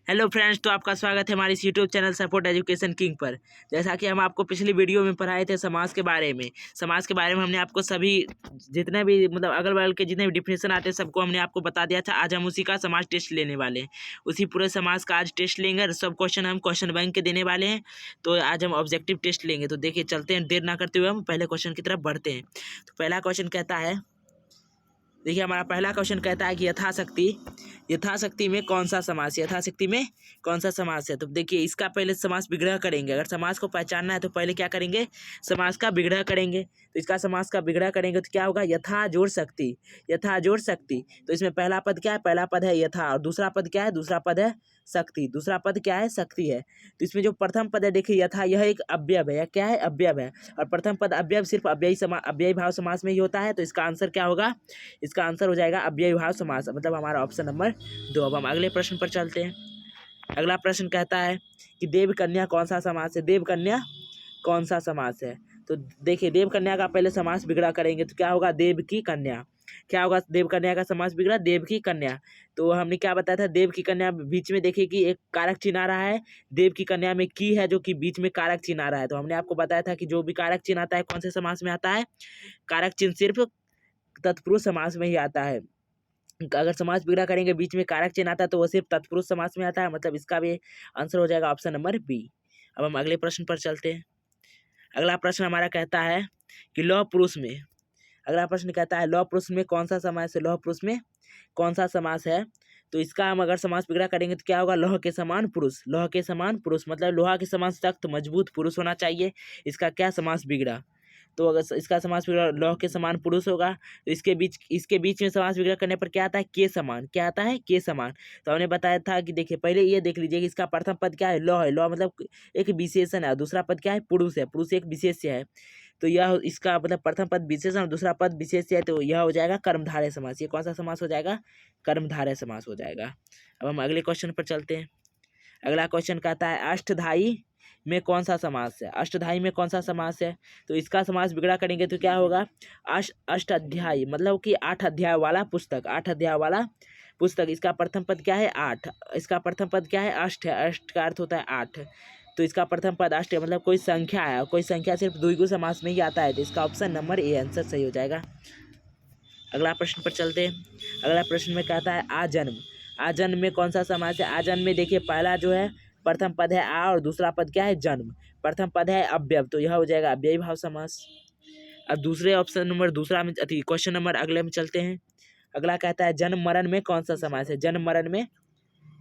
Hello friends, तो आपका स्वागत है हमारे इस YouTube channel support education king पर। जैसा कि हम आपको पिछली वीडियो में पढ़ाए थे समाज के बारे में हमने आपको सभी जितने भी मतलब अगल बगल के जितने भी डिफिनेशन आते हैं सबको हमने आपको बता दिया था। आज हम उसी का समाज टेस्ट लेने वाले हैं, उसी पूरे समाज का आज टेस्ट लेंगे और सब क्वेश्चन हम क्वेश्चन बैंक के देने वाले हैं। तो आज हम ऑब्जेक्टिव टेस्ट लेंगे। तो देखिए चलते हैं, देर ना करते हुए हम पहले क्वेश्चन की तरफ बढ़ते हैं। तो पहला क्वेश्चन कहता है, देखिए हमारा पहला क्वेश्चन कहता है कि यथाशक्ति में कौन सा समास, यथाशक्ति में कौन सा समास है। तो देखिए इसका पहले समास विग्रह करेंगे। अगर समास को पहचानना है तो पहले क्या करेंगे, समास का विग्रह करेंगे। तो इसका समास का विग्रह करेंगे तो क्या होगा, यथा जोड़ शक्ति, यथा जोड़ शक्ति। तो इसमें पहला पद क्या है, पहला पद है यथा और दूसरा पद क्या है, दूसरा पद है शक्ति, दूसरा पद क्या है, शक्ति है। तो इसमें जो प्रथम पद है देखिए यथा, यह एक अव्यय है, या क्या है, अव्यय है। और प्रथम पद अव्यय सिर्फ अव्ययी भाव समास में ही होता है। तो इसका आंसर क्या होगा, इसका आंसर हो जाएगा अव्ययी भाव समास, मतलब हमारा ऑप्शन नंबर 2। अब हम अगले प्रश्न पर चलते हैं। अगला प्रश्न कहता है कि देव कन्या कौन सा समास है, देव कन्या कौन सा समास है। तो देखिए देव कन्या का पहले समास विग्रह करेंगे तो क्या होगा, देव की कन्या। क्या होगा देव कन्या का समास विग्रह, देव की कन्या। तो हमने क्या बताया था, देव की कन्या बीच में देखिए कि एक कारक चिन्ह आ रहा है, देव की कन्या में की है जो कि बीच में कारक चिन्ह आ रहा है। तो हमने आपको बताया था कि जो भी कारक चिन्ह आता है कौन से समास में आता है, कारक चिन्ह सिर्फ तत्पुरुष समास में ही आता है। अगर समास विग्रह करेंगे बीच में कारक चिन्ह आता है तो वो सिर्फ तत्पुरुष समास में आता है, मतलब इसका भी आंसर हो जाएगा ऑप्शन नंबर बी। अब हम अगले प्रश्न पर चलते हैं। अगला प्रश्न हमारा कहता है कि लौह पुरुष में, अगला प्रश्न कहता है लौह पुरुष में कौन सा समास है, लौह पुरुष में कौन सा समास है। तो इसका हम अगर समास विग्रह करेंगे तो क्या होगा, लौह के समान पुरुष, लौह के समान पुरुष मतलब लोहा के समान सख्त मजबूत पुरुष होना चाहिए। इसका क्या समास विग्रह। तो अगर इसका समास विग्रह लौह के समान पुरुष होगा तो इसके बीच में समास विग्रह करने पर क्या आता है, के समान, क्या आता है, के समान। तो हमने बताया था कि देखिए पहले ये देख लीजिए कि इसका प्रथम पद क्या है, लौह है, लौह मतलब एक विशेषण है, दूसरा पद क्या है, पुरुष है, पुरुष एक विशेष्य है। तो यह इसका मतलब प्रथम पद विशेषण और दूसरा पद विशेष्य है, तो यह हो जाएगा कर्मधारय समास। ये कौन सा समास हो जाएगा, कर्मधारय समास हो जाएगा। अब हम अगले क्वेश्चन पर चलते हैं। अगला क्वेश्चन कहता है अष्टधाई में कौन सा समास है, अष्टधाई में कौन सा समास है। तो इसका समास विग्रह करेंगे तो क्या होगा, अष्ट अध्याय मतलब कि 8 अध्याय वाला पुस्तक, 8 अध्याय वाला पुस्तक। इसका प्रथम पद क्या है, 8, इसका प्रथम पद क्या है, अष्ट है, अष्ट का अर्थ होता है 8। तो इसका प्रथम पद अष्ट है, मतलब कोई संख्या है, कोई संख्या सिर्फ द्विगु समास में ही आता है। तो इसका ऑप्शन नंबर ए आंसर सही हो जाएगा। अगला प्रश्न पर चलते हैं। अगला प्रश्न में कहता है आजन्म, आजन्म में कौन सा समास है। आजन्म में देखिए पहला जो है प्रथम पद है आ और दूसरा पद क्या है, जन्म, प्रथम पद है अव्यय, तो यह हो जाएगा अव्ययी भाव समास। अब दूसरे ऑप्शन नंबर दूसरा में क्वेश्चन नंबर अगले में चलते हैं। अगला कहता है जन्म मरण में कौन सा समास है, जन्म मरण में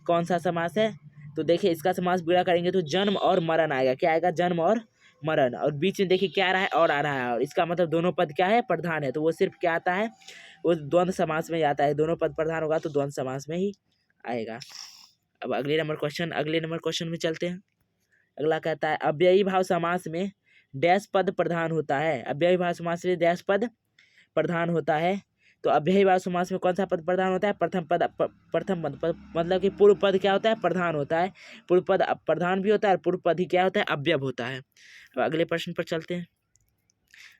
कौन सा समास है। तो देखिए इसका समास विग्रह करेंगे तो जन्म और मरण आएगा, क्या आएगा, जन्म और मरण। और बीच में देखिए क्या आ रहा है, और आ रहा है, और इसका मतलब दोनों पद क्या है, प्रधान है। तो वो सिर्फ क्या आता है, वो द्वंद्व समास में ही आता है, दोनों पद प्रधान होगा तो द्वंद्व समास में ही आएगा। अब अगले नंबर क्वेश्चन में चलते हैं। अगला कहता है अव्ययी भाव समास में डैश पद प्रधान होता है, अव्ययी भाव समास में डैश पद प्रधान होता है। तो अव्ययी भाव समास में कौन सा पद प्रधान होता है, प्रथम पद मतलब कि पूर्व पद क्या होता है, प्रधान होता है। पूर्व पद प्रधान भी होता है और पूर्व पद ही क्या होता है, अव्यय होता है। अब अगले प्रश्न पर चलते हैं।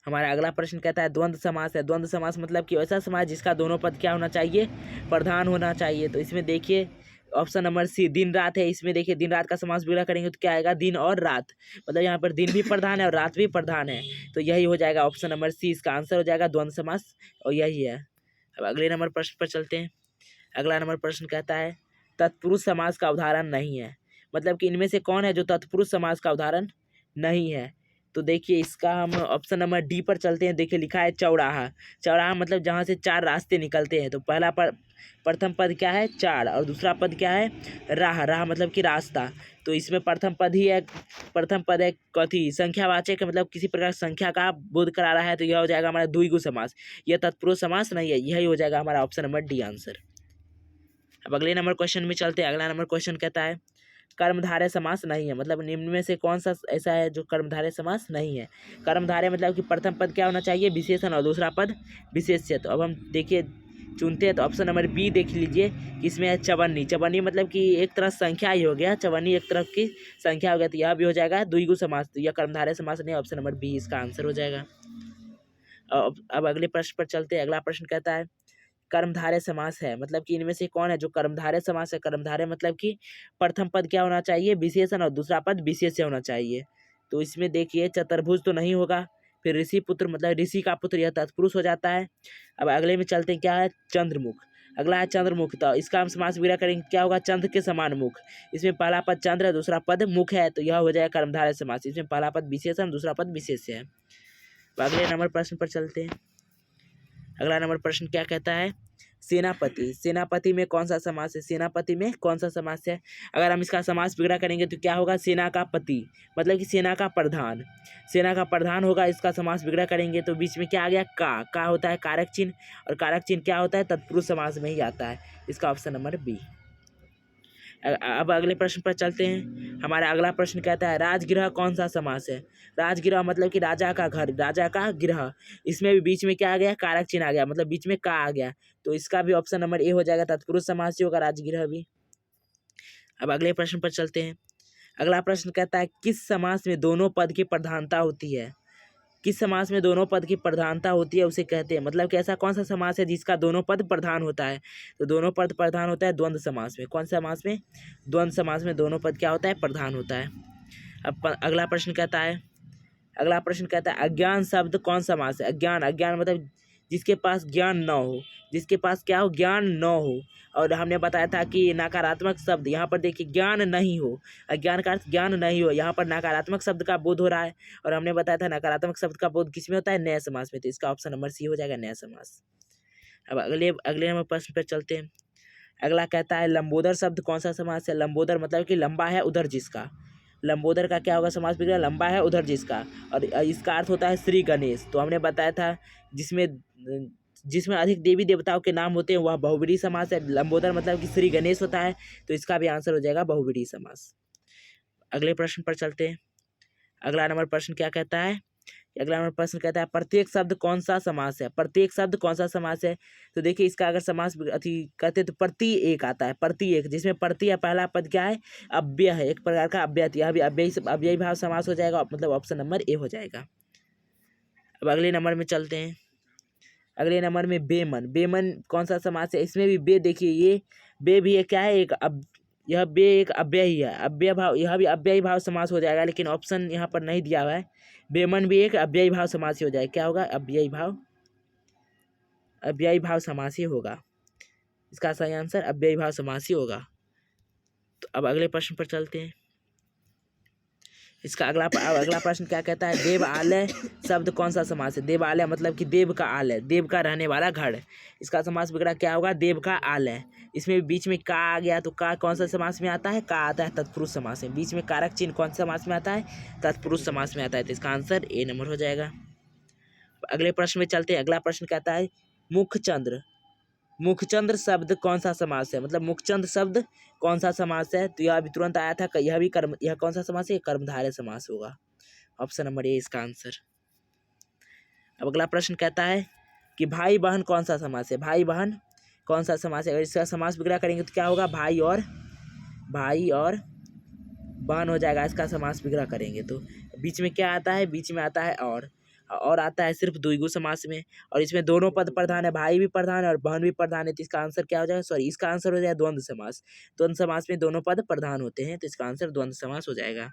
हमारा अगला प्रश्न कहता है द्वंद्व समास है, द्वंद्व समास मतलब कि ऐसा समास जिसका दोनों पद क्या होना चाहिए, प्रधान होना चाहिए। तो इसमें देखिए ऑप्शन नंबर सी दिन रात है। इसमें देखिए दिन रात का समास विग्रह करेंगे तो क्या आएगा, दिन और रात, मतलब यहाँ पर दिन भी प्रधान है और रात भी प्रधान है। तो यही हो जाएगा ऑप्शन नंबर सी, इसका आंसर हो जाएगा द्वंद्व समास, और यही है। अब अगले नंबर प्रश्न पर चलते हैं। अगला नंबर प्रश्न कहता है तत्पुरुष समास का उदाहरण नहीं है, मतलब कि इनमें से कौन है जो तत्पुरुष समास का उदाहरण नहीं है। तो देखिए इसका हम ऑप्शन नंबर डी पर चलते हैं। देखिए लिखा है चौराहा, चौराहा मतलब जहाँ से 4 रास्ते निकलते हैं। तो पहला प्रथम पद क्या है, 4, और दूसरा पद क्या है, राह, राह मतलब कि रास्ता। तो इसमें प्रथम पद ही है, प्रथम पद है कथी, संख्यावाचक है, मतलब किसी प्रकार संख्या का बोध करा रहा है। तो यह हो जाएगा हमारा द्विगु समास, यह तत्पुरुष समास नहीं है, यही हो जाएगा हमारा ऑप्शन नंबर डी आंसर। अब अगले नंबर क्वेश्चन में चलते हैं। अगला नंबर क्वेश्चन कहता है कर्मधारय समास नहीं है, मतलब निम्न में से कौन सा ऐसा है जो कर्मधारय समास नहीं है। कर्मधारय मतलब कि प्रथम पद क्या होना चाहिए, विशेषण, और दूसरा पद विशेष्य। तो अब हम देखिए चुनते हैं तो ऑप्शन नंबर बी देख लीजिए कि इसमें है चवन्नी, चवन्नी मतलब कि एक तरह संख्या ही हो गया, चवन्नी एक तरफ की संख्या हो गया। तो यह भी हो जाएगा द्विगु समास, तो यह कर्मधारय समास नहीं, ऑप्शन नंबर बी इसका आंसर हो जाएगा। अब अगले प्रश्न पर चलते हैं। अगला प्रश्न कहता है कर्मधारय समास है, मतलब कि इनमें से कौन है जो कर्मधारय समास है। कर्मधारय मतलब कि प्रथम पद क्या होना चाहिए, विशेषण, और दूसरा पद विशेष्य होना चाहिए। तो इसमें देखिए चतुर्भुज तो नहीं होगा, फिर ऋषि पुत्र मतलब ऋषि का पुत्र, यह तत्पुरुष हो जाता है। अब अगले में चलते हैं, क्या है, चंद्रमुख। अगला है चंद्रमुख, तो इसका हम समास विग्रह करेंगे, क्या होगा, चंद्र के समान मुख। इसमें पहला पद चंद्र है, दूसरा पद मुख है, तो यह हो जाएगा कर्मधारय समास। इसमें पहला पद विशेषण, दूसरा पद विशेष्य है। तो अगले नंबर प्रश्न पर चलते हैं। अगला नंबर प्रश्न क्या कहता है, सेनापति। सेनापति में कौन सा समास है, सेनापति में कौन सा समास है। अगर हम इसका समास विग्रह करेंगे तो क्या होगा, सेना का पति, मतलब कि सेना का प्रधान। सेना का प्रधान होगा, इसका समास विग्रह करेंगे तो बीच में क्या आ गया, का होता है कारक चिन्ह, और कारक चिन्ह क्या होता है, तत्पुरुष समास में ही आता है। इसका ऑप्शन नंबर बी। अब अगले प्रश्न पर चलते हैं। हमारा अगला प्रश्न कहता है, राजगृह कौन सा समास है। राजगृह मतलब कि राजा का घर, राजा का गृह। इसमें भी बीच में क्या आ गया, कारक चिन्ह आ गया, मतलब बीच में का आ गया, तो इसका भी ऑप्शन नंबर ए हो जाएगा, तत्पुरुष समास ही होगा राजगृह भी। अब अगले प्रश्न पर चलते हैं। अगला प्रश्न कहता है, किस समास में दोनों पद की प्रधानता होती है। किस समास में दोनों पद की प्रधानता होती है उसे कहते हैं, मतलब कि ऐसा कौन सा समास है जिसका दोनों पद प्रधान होता है। तो दोनों पद प्रधान होता है द्वंद्व समास में। कौन सा समास में, द्वंद्व समास में दोनों पद क्या होता है, प्रधान होता है। अब अगला प्रश्न कहता है, अगला प्रश्न कहता है, अज्ञान शब्द कौन सा समास है। अज्ञान, अज्ञान मतलब जिसके पास ज्ञान न हो, जिसके पास क्या हो, ज्ञान न हो। और हमने बताया था कि नकारात्मक शब्द, यहाँ पर देखिए ज्ञान नहीं हो, अज्ञान का अर्थ ज्ञान नहीं हो, यहाँ पर नकारात्मक शब्द का बोध हो रहा है। और हमने बताया था नकारात्मक शब्द का बोध किस में होता है, नए समास में। तो इसका ऑप्शन नंबर सी हो जाएगा, नया समास। अब अगले अगले नंबर प्रश्न पर चलते हैं। अगला कहता है, लंबोदर शब्द कौन सा समास है। लंबोदर मतलब कि लंबा है उधर जिसका। लंबोदर का क्या होगा समास विग्रह, लंबा है उधर जिसका, और इसका अर्थ होता है श्री गणेश। तो हमने बताया था जिसमें जिसमें अधिक देवी देवताओं के नाम होते हैं वह बहुब्रीहि समास है। लंबोदर मतलब कि श्री गणेश होता है, तो इसका भी आंसर हो जाएगा बहुब्रीहि समास। अगले प्रश्न पर चलते हैं। अगला नंबर प्रश्न क्या कहता है, अगला नंबर प्रश्न कहता है, प्रत्येक शब्द कौन सा समास है। प्रत्येक शब्द कौन सा समास है। तो देखिए इसका अगर समास अति कहते तो प्रति एक आता है, प्रति एक, जिसमें प्रति या पहला पद क्या है, अव्यय है, एक प्रकार का अव्यय, यह भी अव्ययी भाव समास हो जाएगा, मतलब ऑप्शन नंबर ए हो जाएगा। अब अगले नंबर में चलते हैं। अगले नंबर में बेमन। बेमन कौन सा समास है, इसमें भी बे, देखिए ये बे भी क्या है, एक यह बे एक अव्यय ही है, अव्यय भाव, यह भी अव्ययी भाव समास हो जाएगा, लेकिन ऑप्शन यहाँ पर नहीं दिया हुआ है। बेमन भी एक अव्ययी भाव समास ही हो जाएगा, क्या होगा, अव्ययी भाव, अव्ययी भाव समास ही होगा। इसका सही आंसर अव्ययी भाव समास ही होगा। तो अब अगले प्रश्न पर चलते हैं। इसका अगला प्रश्न क्या कहता है, देव आलय शब्द कौन सा समास है। देव आलय मतलब कि देव का आलय, देव का रहने वाला घर। इसका समास विग्रह क्या होगा, देव का आलय। इसमें बीच में का आ गया, तो का कौन सा समास में आता है, का आता है तत्पुरुष समास में। बीच में कारक चिन्ह कौन सा समास में आता है, तत्पुरुष समास में आता है, तो इसका आंसर ए नंबर हो जाएगा। अगले प्रश्न में चलते हैं। अगला प्रश्न कहता है, मुखचंद्र। मुखचंद्र शब्द कौन सा समास है, मतलब मुखचंद्र शब्द कौन सा समास है। तो यह भी तुरंत आया था, यह भी कर्म, यह कौन सा समास है, कर्मधारय समास होगा, ऑप्शन नंबर ए इसका आंसर। अब अगला प्रश्न कहता है कि भाई बहन कौन सा समास है। भाई बहन कौन सा समास है, अगर इसका समास विग्रह करेंगे तो क्या होगा, भाई और बहन हो जाएगा, इसका समास विग्रह करेंगे तो। बीच में क्या आता है, बीच में आता है और आता है सिर्फ द्विगु समास में, और इसमें दोनों पद प्रधान है, भाई भी प्रधान है और बहन भी प्रधान है, तो इसका आंसर क्या हो जाएगा, सॉरी इसका आंसर हो जाएगा द्वंद्व समास। द्वंद्व समास में दोनों पद प्रधान होते हैं, तो इसका आंसर द्वंद्व समास हो जाएगा।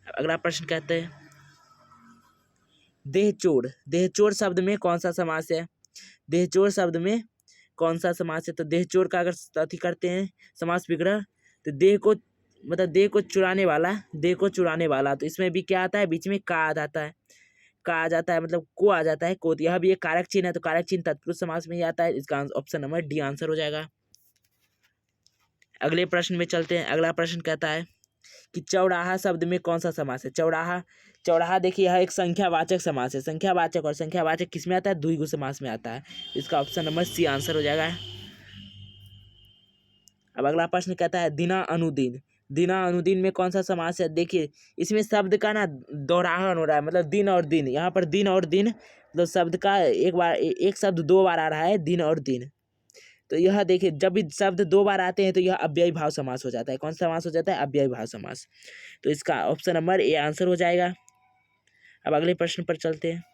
अगला प्रश्न कहते हैं, देहचोर। देहचोर शब्द में कौन सा समास है। देहचोर शब्द में कौन सा समास है, तो देहचोर का अगर अति करते हैं समास विग्रह, तो देह को मतलब देह को चुराने वाला, देह को चुराने वाला, तो इसमें भी क्या आता है, बीच में का आ जाता है, का आ जाता है, मतलब को आ जाता है, को, यह भी एक कारक चिन्ह है, तो कारक चिन्ह तत्पुरुष समास में ही आता है, इसका ऑप्शन नंबर डी आंसर हो जाएगा। अगले प्रश्न में चलते हैं। अगला प्रश्न कहता है कि चौराहा शब्द में कौन सा समास है। चौराहा, चौराहा देखिए यह एक संख्यावाचक समास है। संख्यावाचक, और संख्यावाचक किस में आता है, द्विगु समास में आता है, इसका ऑप्शन नंबर सी आंसर हो जाएगा। अब अगला प्रश्न कहता है, दिना अनुदिन। दिना अनुदिन में कौन सा समास है। देखिए इसमें शब्द का ना दोहराहन हो रहा है, मतलब दिन और दिन, यहाँ पर दिन और दिन, मतलब शब्द का एक बार एक शब्द दो बार आ रहा है, दिन और दिन। तो यह देखिए जब भी शब्द दो बार आते हैं तो यह अव्ययी भाव समास हो जाता है। कौन सा समास हो जाता है, अव्ययी भाव समास। तो इसका ऑप्शन नंबर ए आंसर हो जाएगा। अब अगले प्रश्न पर चलते हैं।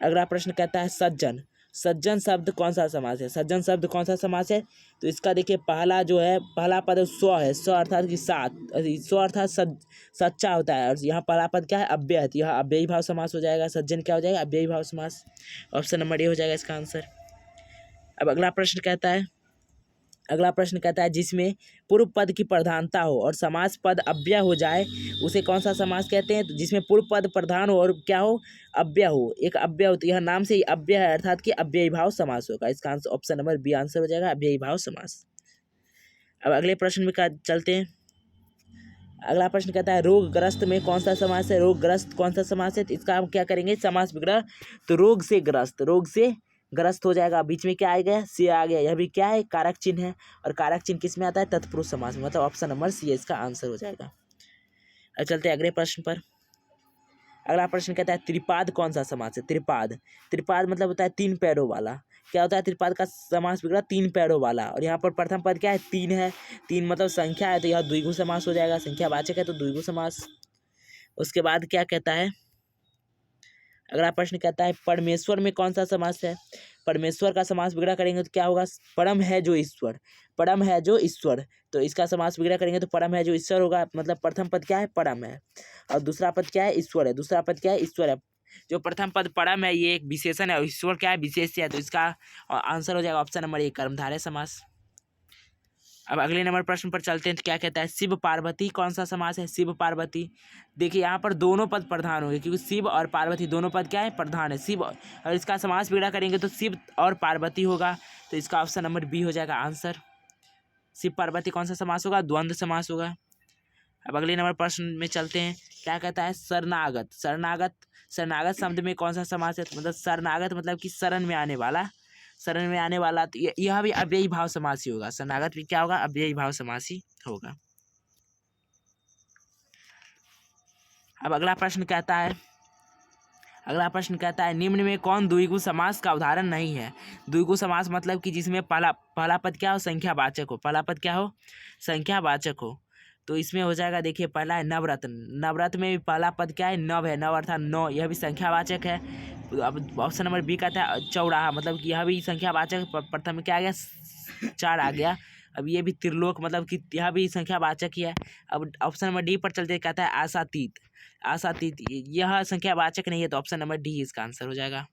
अगला प्रश्न कहता है, सज्जन। सज्जन शब्द कौन सा समास है? सज्जन शब्द कौन सा समास है? तो इसका देखिए पहला जो है, पहला पद स्व है, स्व अर्थात कि सात, स्व अर्थात सच्चा होता है, और यहाँ पहला पद क्या है? अव्यय है, तो यह अव्ययी भाव समास हो जाएगा। सज्जन क्या हो जाएगा? अव्ययी भाव समास। ऑप्शन नंबर ए हो जाएगा इसका आंसर। अब अगला प्रश्न कहता है जिसमें पूर्व पद की प्रधानता हो और समास पद अव्यय हो जाए उसे कौन सा समास कहते हैं? तो जिसमें पूर्व पद प्रधान हो और क्या हो? अव्यय हो, एक अव्यय हो, तो यह नाम से ही अव्यय है, अर्थात कि अव्ययी भाव समास होगा। इसका answer option number B answer हो जाएगा, अव्ययी भाव समास। अब अगले प्रश्न में चलते हैं। अगला प्रश्न कहता है रोगग्रस्त में कौन सा समास है? रोगग्रस्त कौन सा समास है? तो इसका हम क्या करेंगे? समास विग्रह। तो रोग से ग्रस्त हो जाएगा। बीच में क्या आ गया? से आ गया। यह भी क्या है? कारक चिन्ह है, और कारक चिन्ह किस में आता है? तत्पुरुष समास में, मतलब ऑप्शन नंबर सी इसका आंसर हो जाएगा। अब चलते हैं अगले प्रश्न पर। अगला प्रश्न कहता है त्रिपाद कौन सा समास है? त्रिपाद मतलब होता है तीन पैरों वाला। क्या होता है त्रिपाद का समास विग्रह? तीन पैरों वाला। और यहाँ पर प्रथम पद क्या है? तीन है, तीन मतलब संख्या है, तो यह द्विगु समास हो जाएगा। संख्यावाचक है तो द्विगु समास। उसके बाद क्या कहता है? अगला प्रश्न कहता है परमेश्वर में कौन सा समास है? परमेश्वर का समास विग्रह करेंगे तो क्या होगा? परम है जो ईश्वर, तो इसका समास विग्रह करेंगे तो परम है जो ईश्वर होगा। मतलब प्रथम पद क्या है? परम है, और दूसरा पद क्या है? ईश्वर है। जो प्रथम पद परम है ये एक विशेषण है, और ईश्वर क्या है? विशेष्य है, तो इसका आंसर हो जाएगा ऑप्शन नंबर ए कर्मधारय समास। अब अगले नंबर प्रश्न पर चलते हैं। तो क्या कहता है शिव पार्वती कौन सा समास है? शिव पार्वती, देखिए यहाँ पर दोनों पद प्रधान होंगे, क्योंकि शिव और पार्वती दोनों पद क्या है? प्रधान है। शिव, और इसका समास विग्रह करेंगे तो शिव और पार्वती होगा, तो इसका ऑप्शन नंबर बी हो जाएगा आंसर। शिव पार्वती कौन सा समास होगा? द्वंद्व समास होगा। अब अगले नंबर प्रश्न में चलते हैं। क्या कहता है शरणागत शब्द में कौन सा समास है? मतलब शरणागत मतलब कि शरण में आने वाला, तो यह भी अव्ययी भाव समास ही होगा। शरणागत भी क्या होगा? अव्ययी भाव समास ही होगा। अब अगला प्रश्न कहता है निम्न में कौन द्विगु समास का उदाहरण नहीं है? द्विगु समास मतलब कि जिसमें पहला पद क्या हो? संख्यावाचक हो, तो इसमें हो जाएगा। देखिए पहला है नवरत्न में भी पहला पद क्या है? नव है, नव अर्थात नौ, यह भी संख्यावाचक है। अब ऑप्शन नंबर बी कहता है चौराहा, मतलब कि यह भी संख्यावाचक। प्रथम में क्या आ गया? 4 आ गया। अब ये भी त्रिलोक, मतलब कि यह भी संख्यावाचक ही है। अब ऑप्शन नंबर डी पर चलते, कहता है आशातीत, यह संख्यावाचक नहीं है, तो ऑप्शन नंबर डी इसका आंसर हो जाएगा।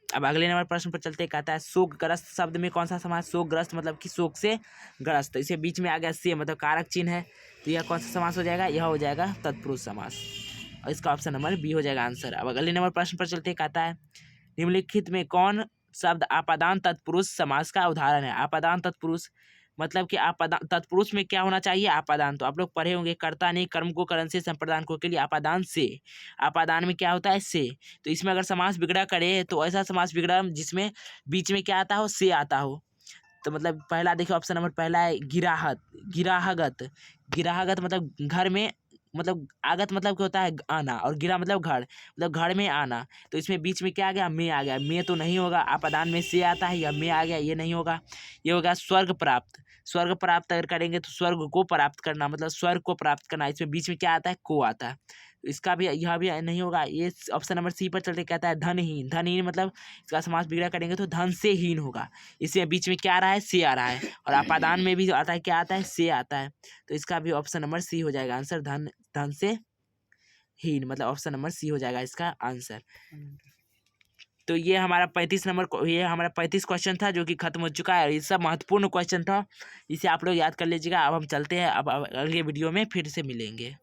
अब अगले नंबर प्रश्न पर चलते, कहता है शोकग्रस्त शब्द में कौन सा समास? शोकग्रस्त मतलब कि शोक से ग्रस्त, इसे बीच में आ गया से, मतलब कारक चिन्ह है, तो यह कौन सा समास हो जाएगा? यह हो जाएगा तत्पुरुष समास, और इसका ऑप्शन नंबर बी हो जाएगा आंसर। अब अगले नंबर प्रश्न पर चलते, कहता है निम्नलिखित में कौन शब्द आपादान तत्पुरुष समास का उदाहरण है? आपादान तत्पुरुष मतलब कि आपादान तत्पुरुष में क्या होना चाहिए? आपादान, तो आप लोग पढ़े होंगे कर्ता ने कर्म को करण से संप्रदान को के लिए आपादान से। आपादान में क्या होता है? से। तो इसमें अगर समास विग्रह करे तो ऐसा समास विग्रह जिसमें बीच में क्या आता हो? से आता हो। तो मतलब पहला देखिए ऑप्शन नंबर पहला है गिराहगत मतलब घर में, मतलब आगत मतलब क्या होता है? आना, और गिरा मतलब घर, मतलब घर में आना, तो इसमें बीच में क्या आ गया? में आ गया। में तो नहीं होगा, आपादान में से आता है, या में आ गया, ये नहीं होगा। ये होगा स्वर्ग प्राप्त अगर करेंगे तो स्वर्ग को प्राप्त करना, मतलब स्वर्ग को प्राप्त करना, इसमें बीच में क्या आता है? को आता है, तो इसका भी यह भी नहीं होगा। ये ऑप्शन नंबर सी पर चलते, कहता है धनहीन मतलब इसका समास विग्रह करेंगे तो धन से हीन होगा, इसमें बीच में क्या आ रहा है? से आ रहा है, और आपादान में भी आता है, क्या आता है? से आता है, तो इसका भी ऑप्शन नंबर सी हो जाएगा आंसर। धन से हीन, मतलब ऑप्शन नंबर सी हो जाएगा इसका आंसर। तो ये हमारा 35 क्वेश्चन था, जो कि खत्म हो चुका है। ये सब महत्वपूर्ण क्वेश्चन था, इसे आप लोग याद कर लीजिएगा। अब हम चलते हैं, अब अगले वीडियो में फिर से मिलेंगे।